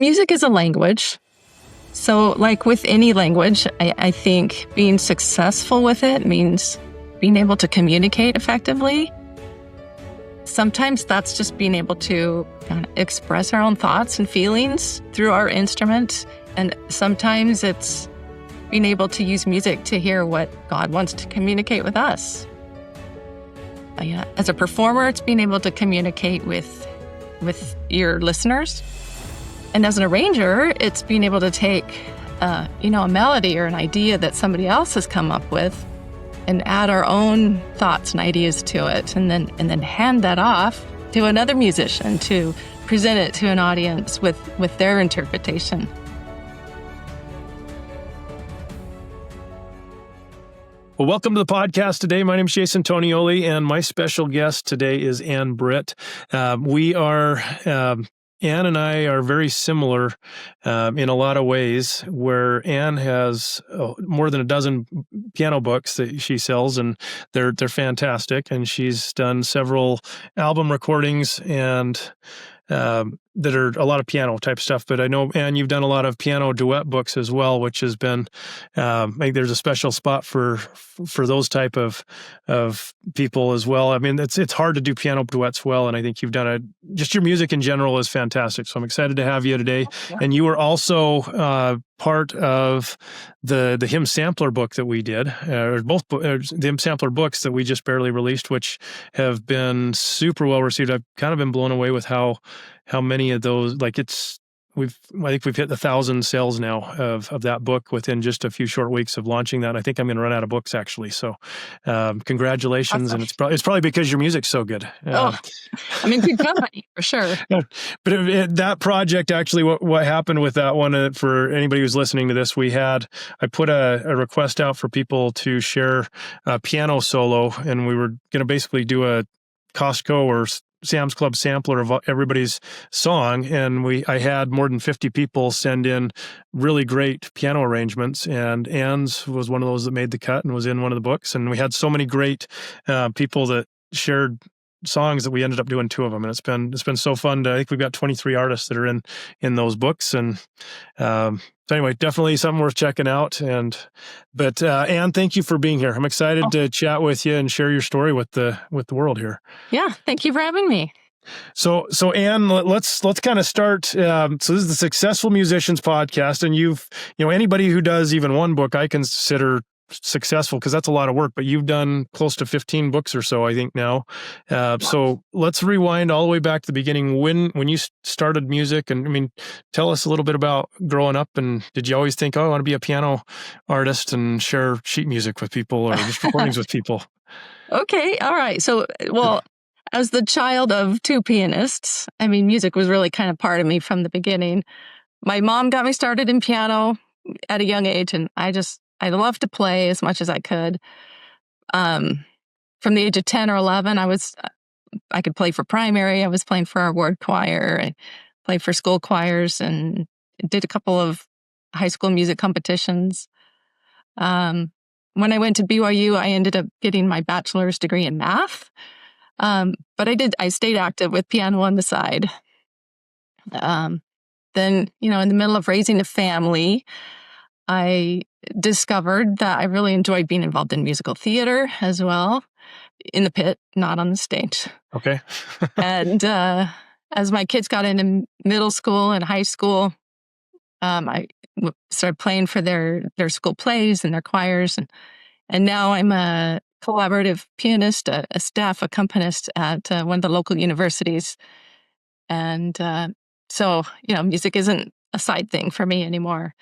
Music is a language. So like with any language, I think being successful with it means being able to communicate effectively. Sometimes that's just being able to express our own thoughts and feelings through our instrument. And sometimes it's being able to use music to hear what God wants to communicate with us. As a performer, it's being able to communicate with your listeners. And as an arranger, it's being able to take, a melody or an idea that somebody else has come up with and add our own thoughts and ideas to it, and then hand that off to another musician to present it to an audience with their interpretation. Well, welcome to the podcast today. My name is Jason Tonioli, and my special guest today is Anne Britt. Anne and I are very similar in a lot of ways, where Anne has more than a dozen piano books that she sells, and they're fantastic. And she's done several album recordings and that are a lot of piano type stuff. But I know, Anne, you've done a lot of piano duet books as well, which has been, I think there's a special spot for those type of people as well. I mean, it's hard to do piano duets well, and I think you've done it. Just your music in general is fantastic. So I'm excited to have you today. Yeah. And you were also part of the hymn sampler book that we did, or both the hymn sampler books that we just barely released, which have been super well received. I've kind of been blown away with how many of those, I think we've hit 1,000 sales now of that book within just a few short weeks of launching that. I think I'm going to run out of books actually. So, congratulations. Awesome. And it's probably because your music's so good. Good company for sure. But that project, actually, what happened with that one, for anybody who's listening to this, I put a request out for people to share a piano solo, and we were going to basically do a Costco or Sam's Club sampler of everybody's song, and I had more than 50 people send in really great piano arrangements, and Anne's was one of those that made the cut and was in one of the books. And we had so many great people that shared songs that we ended up doing 2 of them, and it's been so fun. I think we've got 23 artists that are in those books, and so anyway, definitely something worth checking out. But Anne, thank you for being here. I'm excited to chat with you and share your story with the world here. Yeah, thank you for having me. So Anne, let's kind of start. So this is the Successful Musicians podcast, and anybody who does even one book, I consider successful, because that's a lot of work. But you've done close to 15 books or so, I think now. So let's rewind all the way back to the beginning. When you started music, and tell us a little bit about growing up. And did you always think, I want to be a piano artist and share sheet music with people, or just recordings with people? Okay, all right. So, as the child of 2 pianists, music was really kind of part of me from the beginning. My mom got me started in piano at a young age, and I loved to play as much as I could. From the age of 10 or 11, I could play for primary. I was playing for our ward choir. I played for school choirs and did a couple of high school music competitions. When I went to BYU, I ended up getting my bachelor's degree in math. But I stayed active with piano on the side. Then, in the middle of raising a family, I discovered that I really enjoyed being involved in musical theater as well, in the pit, not on the stage. Okay. And as my kids got into middle school and high school, I started playing for their school plays and their choirs. And now I'm a collaborative pianist, a staff accompanist at one of the local universities. And so, music isn't a side thing for me anymore.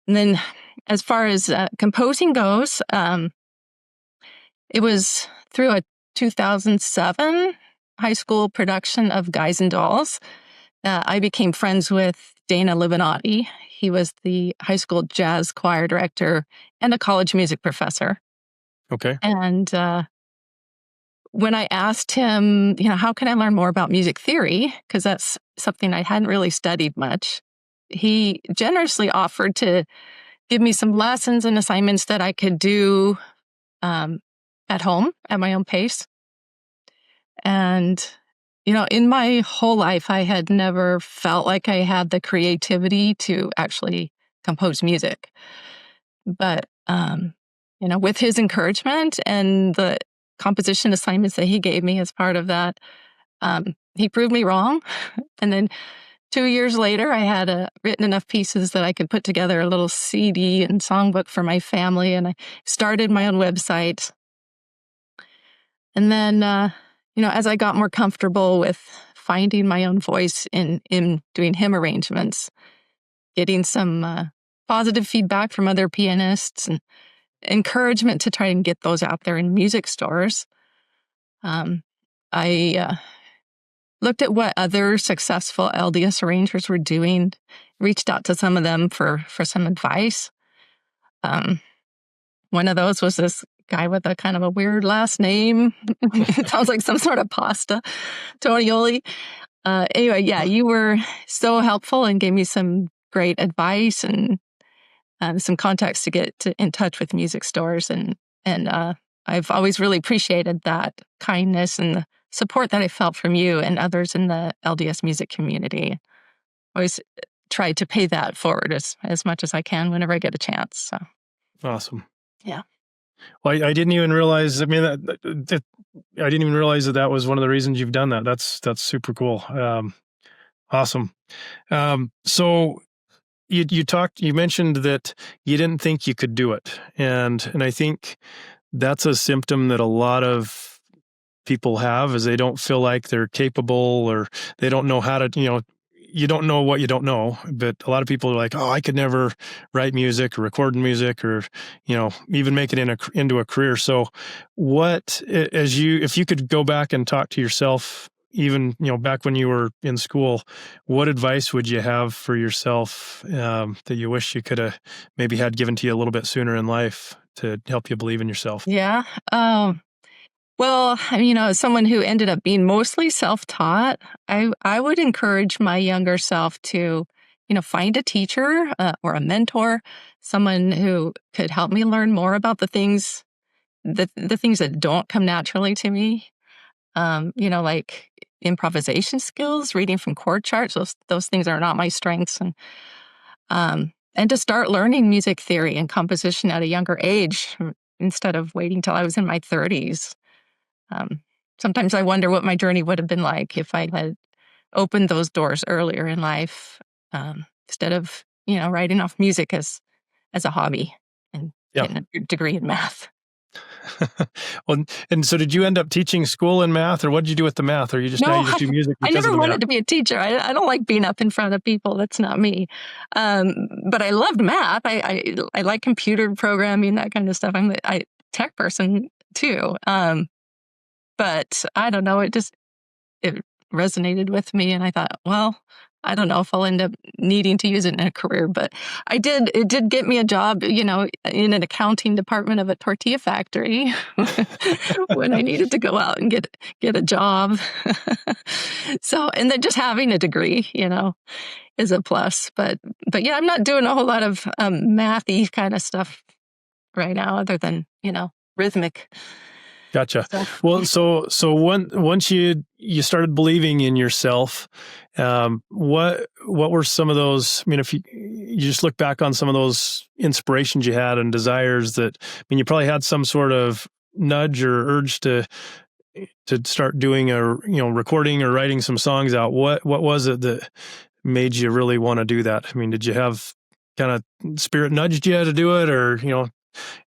And then as far as composing goes, it was through a 2007 high school production of Guys and Dolls. I became friends with Dana Libanati. He was the high school jazz choir director and a college music professor. Okay. And when I asked him, how can I learn more about music theory? Because that's something I hadn't really studied much. He generously offered to give me some lessons and assignments that I could do at home at my own pace. And in my whole life, I had never felt like I had the creativity to actually compose music. But, with his encouragement and the composition assignments that he gave me as part of that, he proved me wrong. And then 2 years later, I had written enough pieces that I could put together a little CD and songbook for my family, and I started my own website. And then, as I got more comfortable with finding my own voice in doing hymn arrangements, getting some positive feedback from other pianists and encouragement to try and get those out there in music stores, I looked at what other successful LDS arrangers were doing, reached out to some of them for some advice. One of those was this guy with a kind of a weird last name. It sounds like some sort of pasta, Tonioli. Anyway, yeah, you were so helpful and gave me some great advice and some contacts to get in touch with music stores. And I've always really appreciated that kindness and the support that I felt from you and others in the LDS music community. I always try to pay that forward as much as I can whenever I get a chance. So. Awesome. Yeah. Well, I didn't even realize. I mean, I didn't even realize that was one of the reasons you've done that. That's super cool. Awesome. So you mentioned that you didn't think you could do it, and I think that's a symptom that a lot of people have, is they don't feel like they're capable, or they don't know how to. You don't know what you don't know, but a lot of people are like, oh, I could never write music or record music, or, even make it into a career. So if you could go back and talk to yourself, even, back when you were in school, what advice would you have for yourself that you wish you could have maybe had given to you a little bit sooner in life to help you believe in yourself? Yeah. Well, as someone who ended up being mostly self-taught, I would encourage my younger self to, find a teacher or a mentor, someone who could help me learn more about the things that don't come naturally to me. Like improvisation skills, reading from chord charts. Those things are not my strengths, and to start learning music theory and composition at a younger age instead of waiting till I was in my 30s. Sometimes I wonder what my journey would have been like if I had opened those doors earlier in life, instead of, writing off music as a hobby and getting a degree in math. Well, and so did you end up teaching school in math, or what did you do with the math? Or now you just do music because I never of the wanted math? to be a teacher. I don't like being up in front of people. That's not me. But I loved math. I like computer programming, that kind of stuff. I'm a tech person too. But I don't know, it resonated with me, and I thought, well, I don't know if I'll end up needing to use it in a career, but it did get me a job, in an accounting department of a tortilla factory when I needed to go out and get a job. So, and then just having a degree, is a plus. But yeah, I'm not doing a whole lot of mathy kind of stuff right now, other than, rhythmic. Gotcha. Well, so once you started believing in yourself, what were some of those? I mean, if you just look back on some of those inspirations you had and desires, you probably had some sort of nudge or urge to start doing recording or writing some songs out. What was it that made you really want to do that? I mean, did you have kind of spirit nudged you to do it, or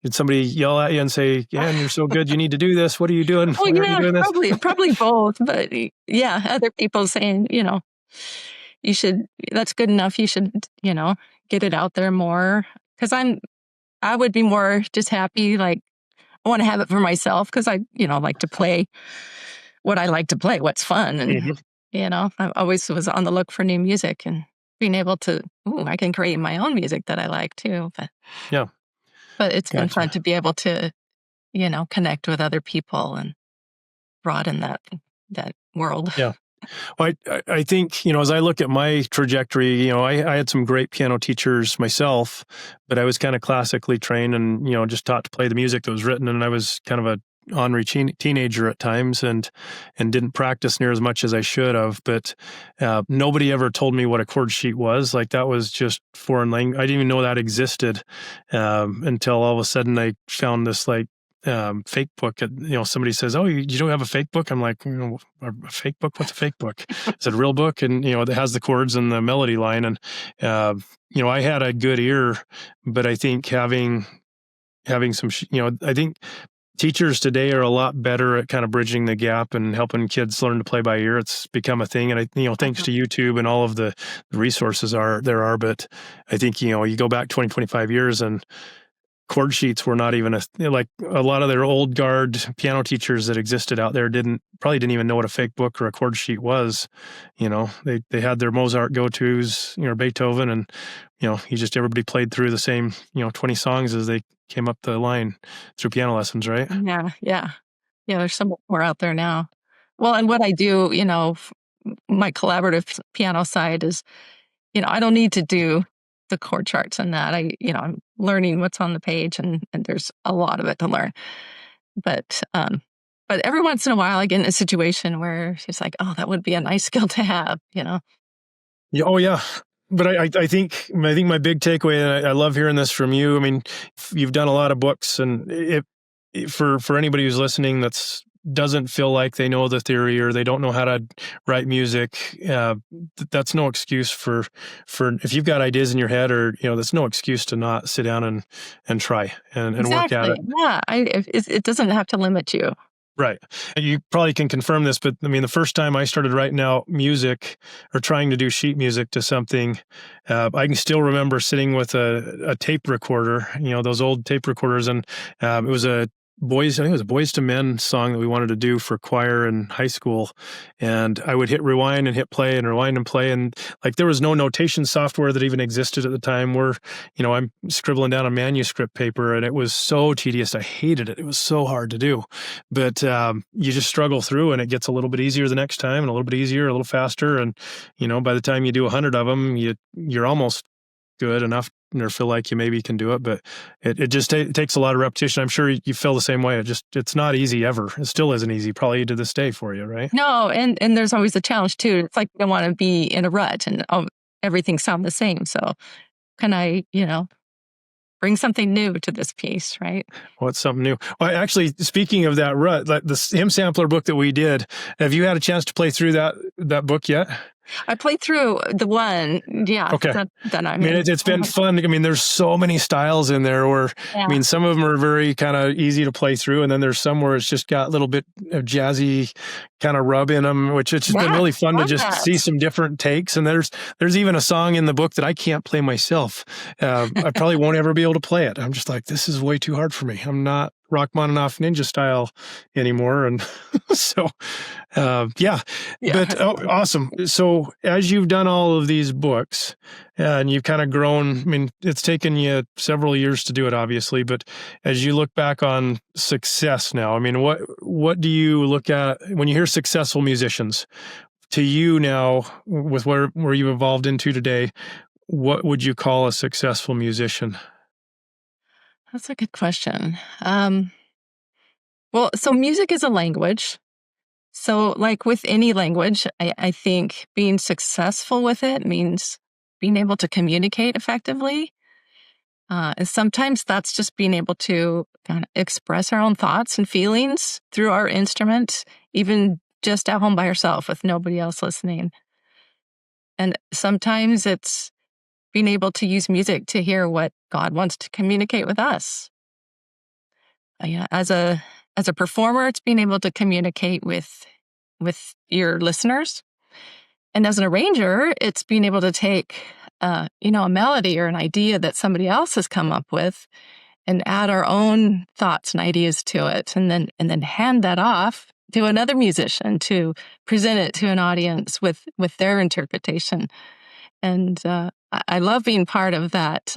did somebody yell at you and say, "Anne, you're so good, you need to do this. What are you doing? Why aren't you doing this?" Probably both. But yeah, other people saying, you should, that's good enough. You should, get it out there more. Because I would be more just happy. Like, I want to have it for myself because I, like to play what I like to play, what's fun. And, I always was on the look for new music and being able to, I can create my own music that I like too. But yeah. But it's been fun to be able to, connect with other people and broaden that world. Yeah. Well, I think, as I look at my trajectory, I had some great piano teachers myself, but I was kind of classically trained and, just taught to play the music that was written. And I was kind of a ornery teenager at times, and didn't practice near as much as I should have. But nobody ever told me what a chord sheet was. Like, that was just foreign language. I didn't even know that existed until all of a sudden I found this fake book. Somebody says, "Oh, you don't have a fake book?" I'm like, a fake book? What's a fake book? Is it a real book? And it has the chords and the melody line. And I had a good ear, but I think having some, I think teachers today are a lot better at kind of bridging the gap and helping kids learn to play by ear. It's become a thing, and thanks to YouTube and all of the resources there are. But I think you go back 20, 25 years, and chord sheets were not even like a lot of their old guard piano teachers that existed out there probably didn't even know what a fake book or a chord sheet was. They had their Mozart go-tos, Beethoven, and everybody played through the same 20 songs as they came up the line through piano lessons, right? Yeah. There's so much more out there now. Well, and what I do, my collaborative piano side is, I don't need to do the chord charts and that. I'm learning what's on the page, and there's a lot of it to learn. But every once in a while I get in a situation where it's like, oh, that would be a nice skill to have, Yeah, oh yeah. But I think my big takeaway, and I love hearing this from you. I mean, you've done a lot of books, and for anybody who's listening that's doesn't feel like they know the theory or they don't know how to write music, that's no excuse for if you've got ideas in your head, or that's no excuse to not sit down and try and exactly. work at it. Yeah, it doesn't have to limit you. Right. You probably can confirm this, but I mean, the first time I started writing out music or trying to do sheet music to something, I can still remember sitting with a tape recorder, those old tape recorders, and it was I think it was a Boys to Men song that we wanted to do for choir in high school. And I would hit rewind and hit play and rewind and play. And like, there was no notation software that even existed at the time, where, I'm scribbling down a manuscript paper, and it was so tedious. I hated it. It was so hard to do, but you just struggle through, and it gets a little bit easier the next time, and a little bit easier, a little faster. And, by the time you do 100 of them, you're almost good enough, or feel like you maybe can do it, but it just takes a lot of repetition. I'm sure you feel the same way. It's not easy ever. It still isn't easy, probably to this day for you, right? No, and there's always a challenge too. It's like you don't want to be in a rut and everything sound the same. So can I, bring something new to this piece, right? What's something new? Well, actually, speaking of that rut, like the hymn sampler book that we did, have you had a chance to play through that book yet? I played through the one, yeah. Okay. I mean, it's been fun. I mean, there's so many styles in there where, yeah. I mean, some of them are very kind of easy to play through, and then there's some where it's just got a little bit of jazzy kind of rub in them, which it's just been really fun to just see some different takes. And there's even a song in the book that I can't play myself. I probably won't ever be able to play it. I'm just like, this is way too hard for me. I'm not Rachmaninoff ninja style anymore. And so, yeah. But awesome. So as you've done all of these books and you've kind of grown, I mean, it's taken you several years to do it, obviously, but as you look back on success now, I mean, what do you look at when you hear successful musicians? To you now, with where you've evolved into today, what would you call a successful musician? That's a good question. Well, so music is a language. So like with any language, I think being successful with it means being able to communicate effectively. And sometimes that's just being able to kind of express our own thoughts and feelings through our instrument, even just at home by yourself with nobody else listening. And sometimes it's being able to use music to hear what God wants to communicate with us. As a performer, it's being able to communicate with your listeners. And as an arranger, it's being able to take a melody or an idea that somebody else has come up with and add our own thoughts and ideas to it, and then hand that off to another musician to present it to an audience with their interpretation. And I love being part of that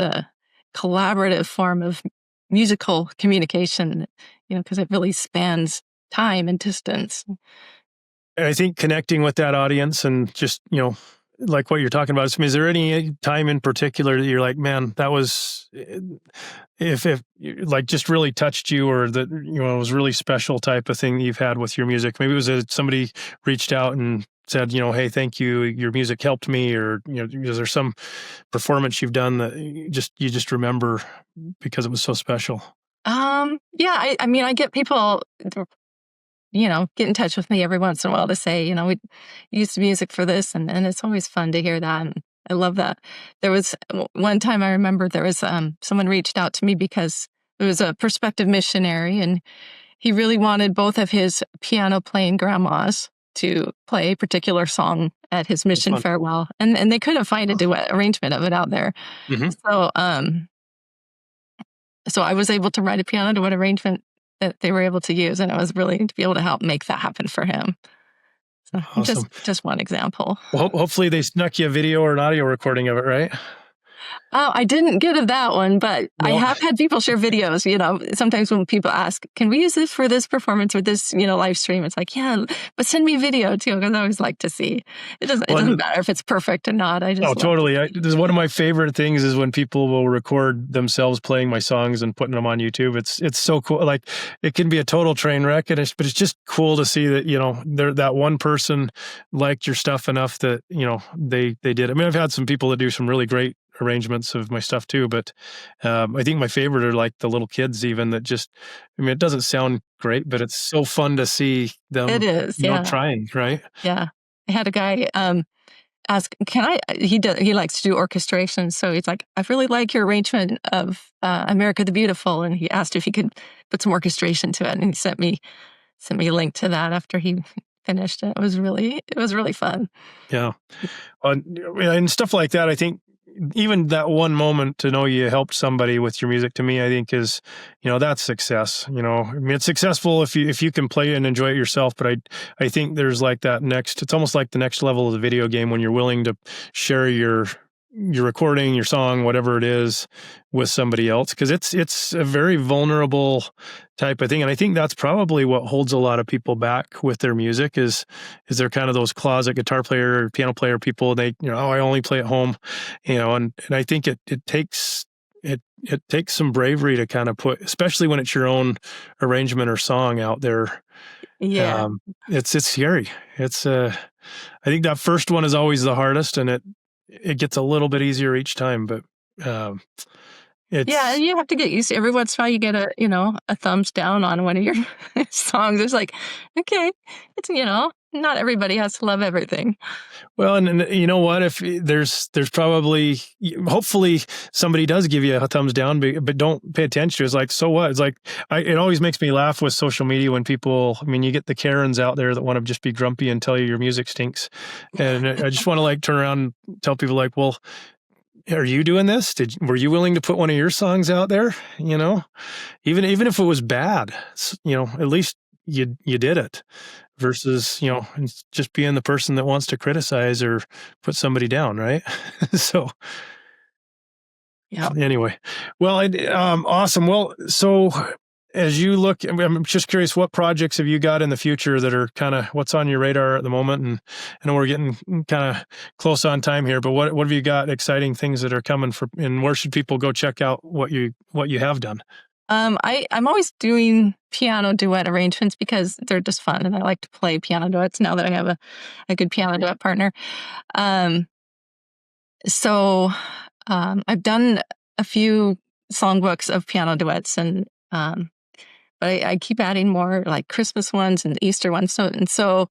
collaborative form of musical communication, because it really spans time and distance. And I think connecting with that audience and just, like what you're talking about. I mean, is there any time in particular that you're like, man, that was, if like just really touched you, or that, you know, it was really special type of thing that you've had with your music? Maybe it was somebody reached out and said, you know, hey, thank you, your music helped me, or, you know, is there some performance you've done that you just remember because it was so special? Yeah, I mean, I get people, you know, get in touch with me every once in a while to say, you know, we used music for this, and it's always fun to hear that. And I love that. There was one time I remember there was someone reached out to me because there was a prospective missionary, and he really wanted both of his piano playing grandmas to play a particular song at his That's mission fun. farewell, and they couldn't find a duet arrangement of it out there. Hmm. So so I was able to write a piano duet arrangement that they were able to use, and it was really to be able to help make that happen for him. So Awesome. just one example. Well, hopefully they snuck you a video or an audio recording of it, right? Oh, I didn't get of that one, but I No. have had people share videos. You know, sometimes when people ask, "Can we use this for this performance or this, you know, live stream?" It's like, yeah, but send me video too, because I always like to see. It doesn't matter if it's perfect or not. I Oh, just love to totally. see. This is one of my favorite things is when people will record themselves playing my songs and putting them on YouTube. It's so cool. Like, it can be a total train wreck, but it's just cool to see that, you know, that one person liked your stuff enough that, you know, they did. I mean, I've had some people that do some really great arrangements of my stuff too, but I think my favorite are like the little kids, even, that just, I mean, it doesn't sound great, but it's so fun to see It them, is, you know, yeah, trying, right? yeah. I had a guy ask, "Can I?" He likes to do orchestration, so he's like, "I really like your arrangement of America the Beautiful," and he asked if he could put some orchestration to it, and he sent me a link to that after he finished it. It was really fun. Yeah. And stuff like that, I think even that one moment to know you helped somebody with your music, to me, I think is, you know, that's success. You know, I mean, it's successful if you can play and enjoy it yourself, but I think there's like that next, it's almost like the next level of the video game when you're willing to share your recording, your song, whatever it is, with somebody else, because it's a very vulnerable type of thing, and I think that's probably what holds a lot of people back with their music is they're kind of those closet guitar player or piano player people. They, you know, oh, I only play at home, you know, and I think it takes it takes some bravery to kind of put, especially when it's your own arrangement or song out there. Yeah. It's scary. It's I think that first one is always the hardest, and it gets a little bit easier each time, but um, Yeah, it's and you have to get used to every once in a while you get a, you know, a thumbs down on one of your songs. It's like, okay, it's, you know, not everybody has to love everything. well, and you know what? If there's probably, hopefully somebody does give you a thumbs down, but don't pay attention to it. It's like, so what? It's like, it always makes me laugh with social media when people, I mean, you get the Karens out there that want to just be grumpy and tell you your music stinks. And I just want to like turn around and tell people like, well, are you doing this? Were you willing to put one of your songs out there? You know, even if it was bad, you know, at least you did it, versus, you know, just being the person that wants to criticize or put somebody down, right? So Yeah. anyway, well, awesome. Well, so as you look, I'm just curious, what projects have you got in the future that are kind of what's on your radar at the moment? And I know we're getting kind of close on time here, but what have you got exciting things that are coming for, and where should people go check out what you have done? I'm always doing piano duet arrangements because they're just fun, and I like to play piano duets now that I have a good piano duet partner. Um, so I've done a few songbooks of piano duets, and but I keep adding more, like Christmas ones and Easter ones. So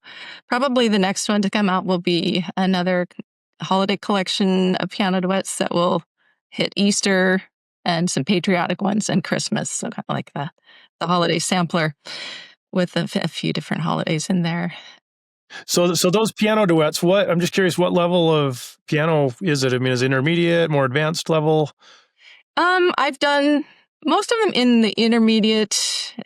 probably the next one to come out will be another holiday collection of piano duets that will hit Easter, and some patriotic ones, and Christmas. So kind of like the holiday sampler with a few different holidays in there. So those piano duets, what, I'm just curious, what level of piano is it? I mean, is it intermediate, more advanced level? I've done most of them in the intermediate,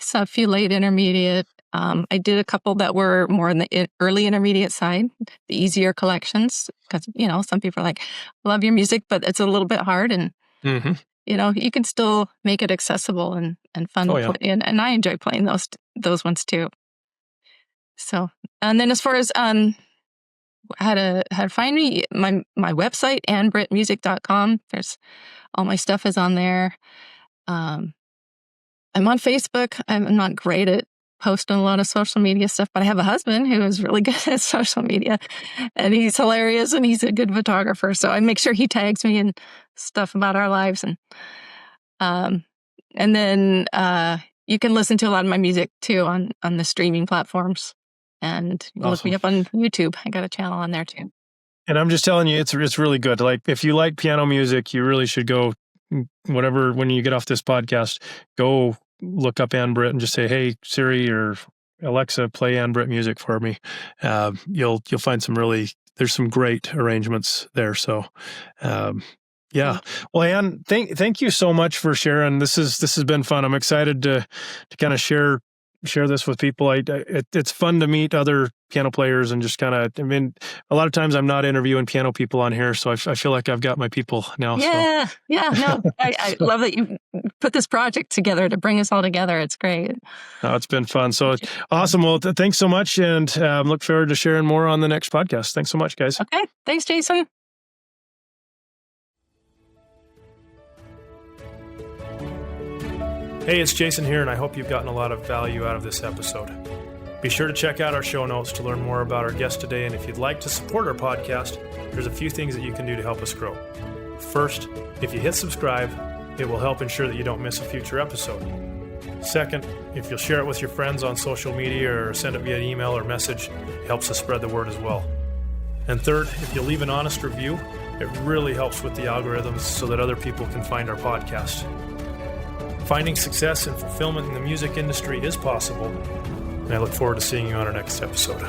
so a few late intermediate. I did a couple that were more in the early intermediate side, the easier collections, because, you know, some people are like, love your music, but it's a little bit hard, and, Hmm. you know, you can still make it accessible and fun Oh to yeah. play. And I enjoy playing those ones too. So, and then as far as how to find me, my website, AnneBrittMusic.com. There's all my stuff is on there. I'm on Facebook. I'm not great at posting a lot of social media stuff, but I have a husband who is really good at social media, and he's hilarious and he's a good photographer. So I make sure he tags me in stuff about our lives. And then you can listen to a lot of my music too on the streaming platforms. And you can look me up on YouTube. I got a channel on there too. And I'm just telling you, it's really good. Like, if you like piano music, you really should go, when you get off this podcast, go look up Anne Britt and just say, "Hey, Siri or Alexa, play Anne Britt music for me." You'll find there's some great arrangements there. So, yeah. Well, Anne, thank you so much for sharing. This has been fun. I'm excited to kind of share this with people. It's fun to meet other piano players and just kind of, I mean, a lot of times I'm not interviewing piano people on here, so I feel like I've got my people now. Yeah. So. Yeah. No, I love that you put this project together to bring us all together. It's great. No, it's been fun. So awesome. Well, thanks so much. And look forward to sharing more on the next podcast. Thanks so much, guys. Okay. Thanks, Jason. Hey, it's Jason here, and I hope you've gotten a lot of value out of this episode. Be sure to check out our show notes to learn more about our guest today, and if you'd like to support our podcast, there's a few things that you can do to help us grow. First, if you hit subscribe, it will help ensure that you don't miss a future episode. Second, if you'll share it with your friends on social media or send it via email or message, it helps us spread the word as well. And third, if you'll leave an honest review, it really helps with the algorithms so that other people can find our podcast. Finding success and fulfillment in the music industry is possible, and I look forward to seeing you on our next episode.